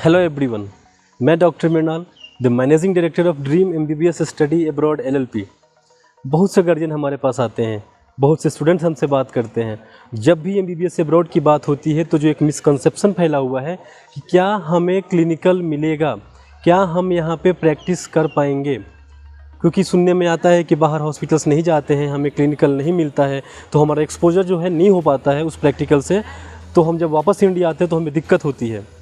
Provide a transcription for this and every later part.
Hello everyone, मैं doctor Mrinal, the managing director of dream MBBS study abroad LLP. बहुत से guardian हमारे पास आते हैं, बहुत से स्टूडेंट्स हमसे बात करते हैं। जब भी एमबीबीएस अब्रॉड की बात होती है तो जो एक मिसकंसेप्शन फैला हुआ है कि क्या हमें क्लिनिकल मिलेगा, क्या हम यहाँ पे प्रैक्टिस कर पाएंगे, क्योंकि सुनने में आता है कि बाहर हॉस्पिटल्स नहीं जाते हैं, हमें क्लिनिकल नहीं मिलता है, तो हमारा एक्सपोजर जो है नहीं हो पाता है उस प्रैक्टिकल से, तो हम जब वापस इंडिया आते हैं तो हमें दिक्कत होती है।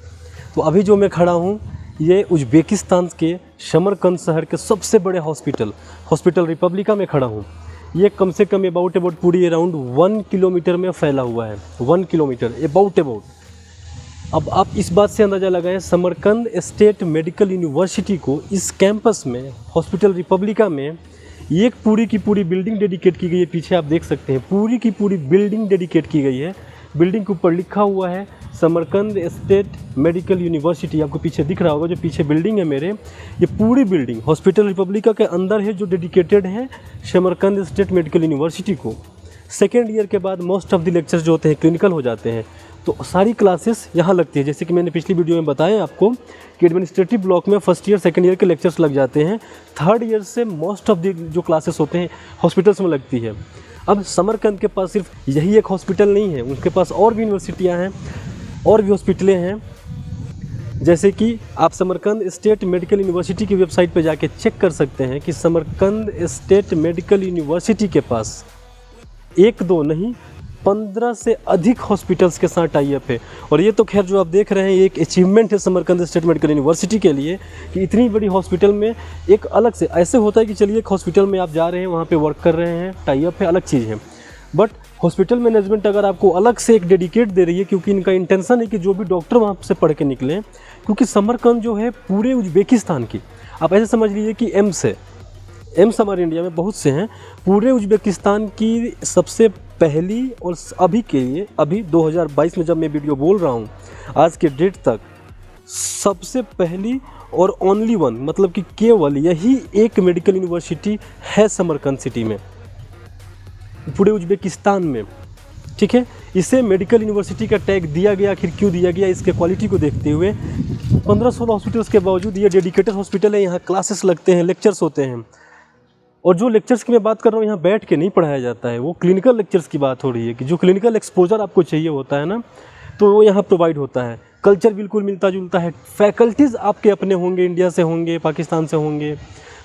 तो अभी जो मैं खड़ा हूँ ये उज़्बेकिस्तान के समरकंद शहर के सबसे बड़े हॉस्पिटल रिपब्लिका में खड़ा हूँ। ये कम से कम अबाउट पूरी अराउंड 1 किलोमीटर में फैला हुआ है, 1 किलोमीटर अबाउट। अब आप इस बात से अंदाज़ा लगाएं, समरकंद स्टेट मेडिकल यूनिवर्सिटी को इस कैंपस में हॉस्पिटल रिपब्लिका में एक पूरी की पूरी बिल्डिंग डेडिकेट की गई है। पीछे आप देख सकते हैं पूरी की पूरी बिल्डिंग डेडिकेट की गई है। बिल्डिंग के ऊपर लिखा हुआ है समरकंद स्टेट मेडिकल यूनिवर्सिटी। आपको पीछे दिख रहा होगा, जो पीछे बिल्डिंग है मेरे, ये पूरी बिल्डिंग हॉस्पिटल रिपब्लिका के अंदर है, जो डेडिकेटेड है समरकंद स्टेट मेडिकल यूनिवर्सिटी को। सेकेंड ईयर के बाद मोस्ट ऑफ द लेक्चर्स जो होते हैं क्लिनिकल हो जाते हैं, तो सारी क्लासेस यहाँ लगती है। जैसे कि मैंने पिछली वीडियो में बताया आपको कि एडमिनिस्ट्रेटिव ब्लॉक में फर्स्ट ईयर सेकेंड ईयर के लेक्चर्स लग जाते हैं। थर्ड ईयर से मोस्ट ऑफ द जो क्लासेस होते हैं हॉस्पिटल्स में लगती है। अब समरकंद के पास सिर्फ यही एक हॉस्पिटल नहीं है, उनके पास और भी यूनिवर्सिटियाँ हैं और भी हॉस्पिटलें हैं। जैसे कि आप समरकंद स्टेट मेडिकल यूनिवर्सिटी की वेबसाइट पर जाके चेक कर सकते हैं कि समरकंद स्टेट मेडिकल यूनिवर्सिटी के पास 1-2 नहीं 15 से अधिक हॉस्पिटल्स के साथ टाई अप है। और ये तो खैर जो आप देख रहे हैं ये एक अचीवमेंट है समरकंद स्टेट मेडिकल यूनिवर्सिटी के लिए कि इतनी बड़ी हॉस्पिटल में एक अलग से ऐसे होता है कि चलिए एक हॉस्पिटल में आप जा रहे हैं, वहाँ पे वर्क कर रहे हैं, टाई अप है, अलग चीज़ है। बट हॉस्पिटल मैनेजमेंट अगर आपको अलग से एक डेडिकेट दे रही है, क्योंकि इनका इंटेंशन है कि जो भी डॉक्टर वहाँ से पढ़ के निकलें, क्योंकि समरकंद जो है पूरे उज़्बेकिस्तान की, आप ऐसे समझ लीजिए कि एम्स हमारे इंडिया में बहुत से हैं, पूरे उज़्बेकिस्तान की सबसे पहली और अभी के लिए, अभी 2022 में जब मैं वीडियो बोल रहा हूँ, आज के डेट तक सबसे पहली और ओनली वन, मतलब कि केवल यही एक मेडिकल यूनिवर्सिटी है समरकंद सिटी में, पूरे उज़्बेकिस्तान में। ठीक है, इसे मेडिकल यूनिवर्सिटी का टैग दिया गया। आखिर क्यों दिया गया? इसके क्वालिटी को देखते हुए 15-16 हॉस्पिटल्स के बावजूद ये डेडिकेटेड हॉस्पिटल है, यहाँ क्लासेस लगते हैं, लेक्चर्स होते हैं। और जो लेक्चर्स की मैं बात कर रहा हूँ यहाँ बैठ के नहीं पढ़ाया जाता है, वो क्लिनिकल लेक्चर्स की बात हो रही है कि जो क्लिनिकल एक्सपोजर आपको चाहिए होता है ना, तो वो यहाँ प्रोवाइड होता है। कल्चर बिल्कुल मिलता जुलता है, फैकल्टीज़ आपके अपने होंगे, इंडिया से होंगे, पाकिस्तान से होंगे,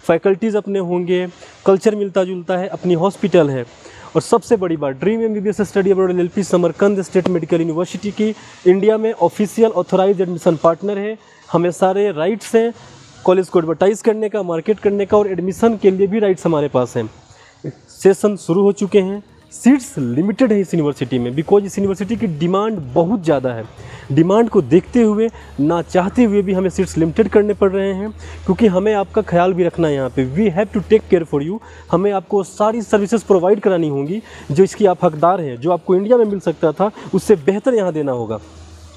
फैकल्टीज़ अपने होंगे, कल्चर मिलता जुलता है, अपनी हॉस्पिटल है। और सबसे बड़ी बात, dream MBBS study abroad LLP Samarkand state medical university की इंडिया में ऑफिशियल ऑथोराइज एडमिशन पार्टनर है। हमें सारे राइट्स हैं कॉलेज को एडवर्टाइज़ करने का, मार्केट करने का, और एडमिशन के लिए भी राइट्स हमारे पास हैं। सेशन शुरू हो चुके हैं, सीट्स लिमिटेड है इस यूनिवर्सिटी में, बिकॉज इस यूनिवर्सिटी की डिमांड बहुत ज़्यादा है। डिमांड को देखते हुए, ना चाहते हुए भी हमें सीट्स लिमिटेड करने पड़ रहे हैं, क्योंकि हमें आपका ख्याल भी रखना है। यहाँ पे we have to take care for you. हमें आपको सारी सर्विसेज प्रोवाइड करानी होंगी जो इसकी आप हकदार हैं। जो आपको इंडिया में मिल सकता था उससे बेहतर यहाँ देना होगा।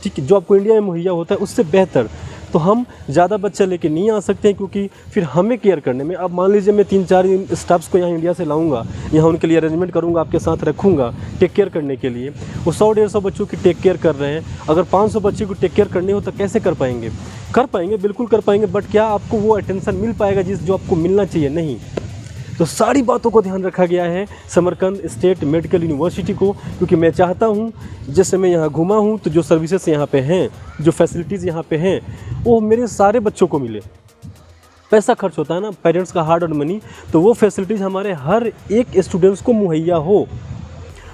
ठीक है, जो आपको इंडिया में मुहैया होता है उससे बेहतर। तो हम ज़्यादा बच्चा लेके नहीं आ सकते हैं, क्योंकि फिर हमें केयर करने में, अब मान लीजिए मैं 3-4 स्टाफ्स को यहाँ इंडिया से लाऊंगा, यहाँ उनके लिए अरेंजमेंट करूँगा, आपके साथ रखूँगा टेक केयर करने के लिए। वो 100-150 बच्चों की टेक केयर कर रहे हैं, अगर 500 बच्चे को टेक केयर करनी हो तो कैसे कर पाएंगे? कर पाएंगे, बिल्कुल कर पाएंगे, बट क्या आपको वो अटेंशन मिल पाएगा जो आपको मिलना चाहिए? नहीं। तो सारी बातों को ध्यान रखा गया है समरकंद स्टेट मेडिकल यूनिवर्सिटी को, क्योंकि मैं चाहता हूँ जैसे मैं यहाँ घूमा हूँ तो जो सर्विसेज यहाँ पे हैं, जो फैसिलिटीज़ यहाँ पे हैं, वो मेरे सारे बच्चों को मिले। पैसा खर्च होता है ना, पेरेंट्स का हार्ड अर्न मनी, तो वो फैसिलिटीज़ हमारे हर एक स्टूडेंट्स को मुहैया हो,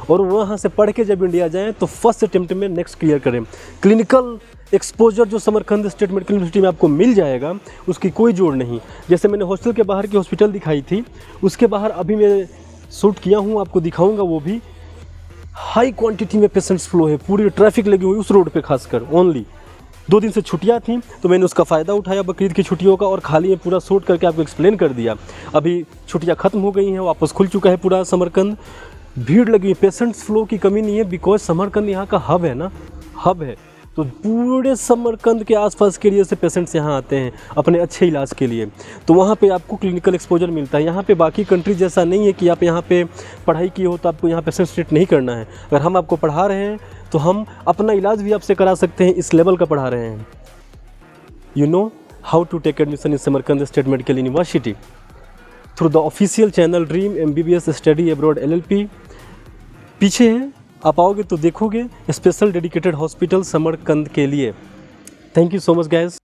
और वहाँ से पढ़ के जब इंडिया जाएँ तो फर्स्ट अटेम्प्ट में नेक्स्ट क्लियर करें। क्लिनिकल एक्सपोजर जो समरकंद स्टेट मेडिकल यूनिवर्सिटी में आपको मिल जाएगा, उसकी कोई जोड़ नहीं। जैसे मैंने हॉस्टल के बाहर की हॉस्पिटल दिखाई थी, उसके बाहर अभी मैं शूट किया हूँ, आपको दिखाऊंगा। वो भी हाई क्वांटिटी में पेशेंट्स फ्लो है, पूरी ट्रैफिक लगी हुई उस रोड पे खासकर। ओनली 2 दिन से छुट्टियाँ थी तो मैंने उसका फ़ायदा उठाया बकरीद की छुट्टियों का, और खाली में पूरा शूट करके आपको एक्सप्लेन कर दिया। अभी छुट्टियाँ ख़त्म हो गई हैं, वापस खुल चुका है पूरा समरकंद। भीड़ लगी, पेशेंट्स फ्लो की कमी नहीं है, बिकॉज समरकंद यहाँ का हब है ना, हब है। तो पूरे समरकंद के आसपास के एरिया से पेशेंट्स यहाँ आते हैं अपने अच्छे इलाज के लिए, तो वहाँ पे आपको क्लिनिकल एक्सपोजर मिलता है। यहाँ पे बाकी कंट्री जैसा नहीं है कि आप यहाँ पे पढ़ाई किए हो तो आपको यहाँ पेशेंट ट्रीट नहीं करना है। अगर हम आपको पढ़ा रहे हैं तो हम अपना इलाज भी आपसे करा सकते हैं, इस लेवल का पढ़ा रहे हैं। you know how to take admission in Samarkand State Medical University through the official channel Dream MBBS Study Abroad LLP। पीछे है, आप आओगे तो देखोगे स्पेशल डेडिकेटेड हॉस्पिटल समरकंद के लिए। Thank you so much guys.